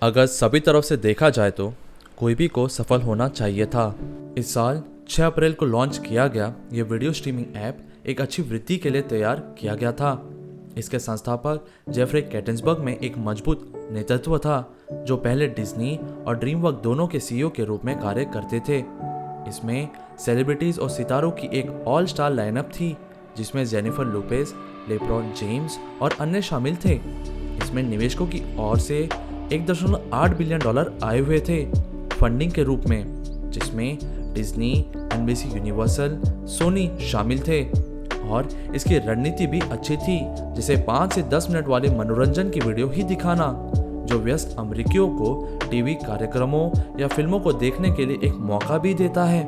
अगर सभी तरफ से देखा जाए तो कोई भी को सफल होना चाहिए था। इस साल 6 अप्रैल को लॉन्च किया गया ये वीडियो स्ट्रीमिंग ऐप एक अच्छी वृद्धि के लिए तैयार किया गया था। इसके संस्थापक जेफरे कैटन्सबर्ग में एक मजबूत नेतृत्व था जो पहले डिज्नी और ड्रीमवर्क दोनों के सीईओ के रूप में कार्य करते थे। इसमें सेलिब्रिटीज और सितारों की एक ऑल स्टार लाइनअप थी जिसमें जेनिफर लोपेज, लेब्रॉन जेम्स और अन्य शामिल थे। इसमें निवेशकों की ओर से 1.8 बिलियन डॉलर आए हुए थे फंडिंग के रूप में, जिसमें डिज्नी, एनबीसी यूनिवर्सल, सोनी शामिल थे। और इसकी रणनीति भी अच्छी थी, जिसे 5 से 10 मिनट वाले मनोरंजन की वीडियो ही दिखाना जो व्यस्त अमेरिकियों को टीवी कार्यक्रमों या फिल्मों को देखने के लिए एक मौका भी देता है।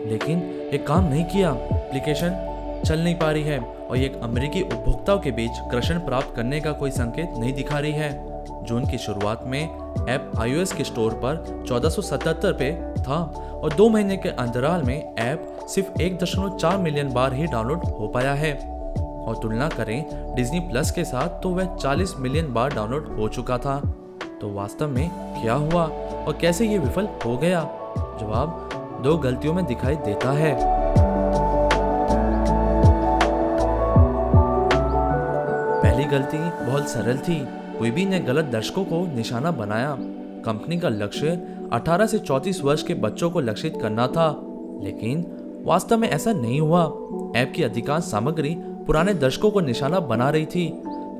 लेकिन ये काम नहीं किया। एप्लीकेशन चल नहीं पा रही है और ये एक अमेरिकी उपभोक्ताओं के बीच कृषण प्राप्त करने का कोई संकेत नहीं दिखा रही है। जून की शुरुआत में ऐप iOS के स्टोर पर 1477 पे था और 2 महीने के अंतराल में ऐप सिर्फ 1.4 मिलियन बार ही डाउनलोड हो पाया है। और तुलना करें डिज्नी प्लस के साथ तो वह 40 मिलियन बार डाउनलोड हो चुका था। तो वास्तव में क्या हुआ और कैसे ये विफल हो गया? जवाब 2 गलतियों में दिखाई देता है। पहली गलती बहुत सरल थी। क्विबी ने गलत दर्शकों को निशाना बनाया। कंपनी का लक्ष्य 18 से 34 वर्ष के बच्चों को लक्षित करना था, लेकिन वास्तव में ऐसा नहीं हुआ। ऐप की अधिकांश सामग्री पुराने दर्शकों को निशाना बना रही थी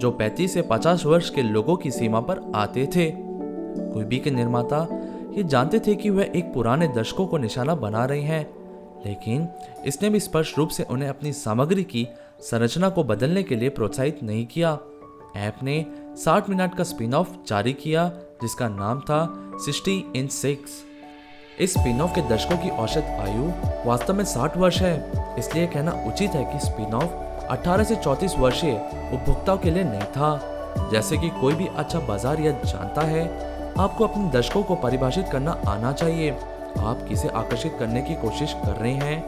जो 35 से 50 वर्ष के लोगों की सीमा पर आते थे। क्विबी के निर्माता ये जानते थे कि वह एक पुराने दर्शकों को निशाना बना रहे हैं, लेकिन इसने भी स्पष्ट रूप से उन्हें अपनी सामग्री की संरचना को बदलने के लिए प्रोत्साहित नहीं किया। ऐप ने 60 मिनट का स्पिन ऑफ जारी किया जिसका नाम था 60 in 6। इस स्पिन ऑफ के दर्शकों की औसत आयु वास्तव में 60 वर्ष है, इसलिए कहना उचित है कि स्पिन ऑफ 18 से 34 वर्षीय उपभोक्ताओं के लिए नहीं था। जैसे कि कोई भी अच्छा बाजार यह जानता है, आपको अपने दर्शकों को परिभाषित करना आना चाहिए। आप किसे आकर्षित करने की कोशिश कर रहे हैं,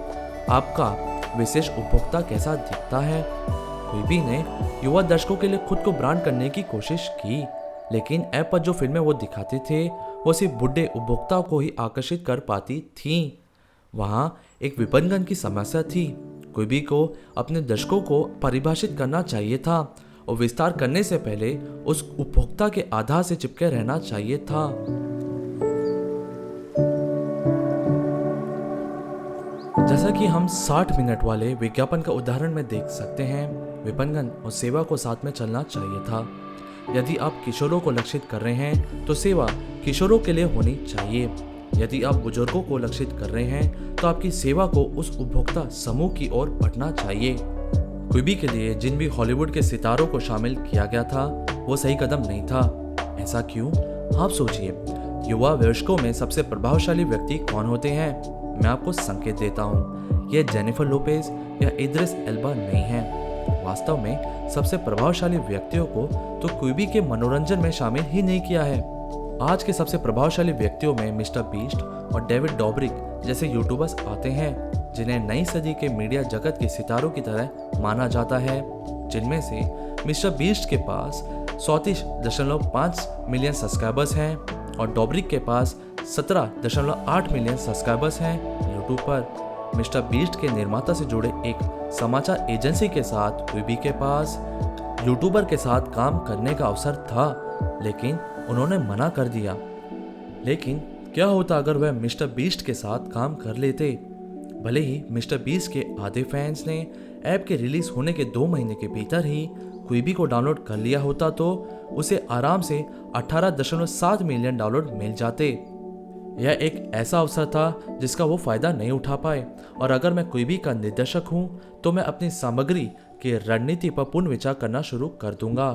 आपका विशेष उपभोक्ता कैसा दिखता है। क्विबी ने युवा दर्शकों के लिए खुद को ब्रांड करने की कोशिश की, लेकिन ऐप पर जो फिल्में वो दिखाते थे वो सिर्फ बुढ़े उपभोक्ताओं को ही आकर्षित कर पाती थीं। वहाँ एक विपणन की समस्या थी। क्विबी को अपने दर्शकों को परिभाषित करना चाहिए था और विस्तार करने से पहले उस उपभोक्ता के आधार से चिपके रहना चाहिए था। जैसा कि हम 60 मिनट वाले विज्ञापन का उदाहरण में देख सकते हैं, विपणन और सेवा को साथ में चलना चाहिए था। यदि आप किशोरों को लक्षित कर रहे हैं तो सेवा किशोरों के लिए होनी चाहिए। यदि आप बुजुर्गों को लक्षित कर रहे हैं तो आपकी सेवा को उस उपभोक्ता समूह की ओर बढ़ना चाहिए। क्विबी के लिए जिन भी हॉलीवुड के सितारों को शामिल किया गया था वो सही कदम नहीं था। ऐसा क्यों? आप सोचिए, युवा वयस्कों में सबसे प्रभावशाली व्यक्ति कौन होते हैं? मैं आपको संकेत देता हूँ, यह जेनिफर लोपेज या इद्रिस एल्बा नहीं है। वास्तव में सबसे प्रभावशाली व्यक्तियों को तो क्विबी के मनोरंजन में शामिल ही नहीं किया है। आज के सबसे प्रभावशाली व्यक्तियों में मिस्टर बीस्ट और डेविड डॉबरिक जैसे यूट्यूबर्स आते हैं, जिन्हें नई सदी के मीडिया जगत के सितारों की तरह माना जाता है। जिनमें से मिस्टर बीस्ट के पास 34.5 मिलियन सब्सक्राइबर्स हैं और डॉबरिक के पास 17.8 मिलियन सब्सक्राइबर्स हैं यूट्यूब पर। मिस्टर बीस्ट के निर्माता से जुड़े एक समाचार एजेंसी के साथ क्विबी के पास यूट्यूबर के साथ काम करने का अवसर था, लेकिन उन्होंने मना कर दिया। लेकिन क्या होता अगर वह मिस्टर बीस्ट के साथ काम कर लेते? भले ही मिस्टर बीस्ट के आधे फैंस ने ऐप के रिलीज होने के 2 महीने के भीतर ही क्विबी को डाउनलोड कर लिया होता तो उसे आराम से 18.7 मिलियन डाउनलोड मिल जाते। यह एक ऐसा अवसर था जिसका वो फायदा नहीं उठा पाए, और अगर मैं क्विबी का निर्देशक हूँ तो मैं अपनी सामग्री की रणनीति पर पुनर्विचार करना शुरू कर दूंगा।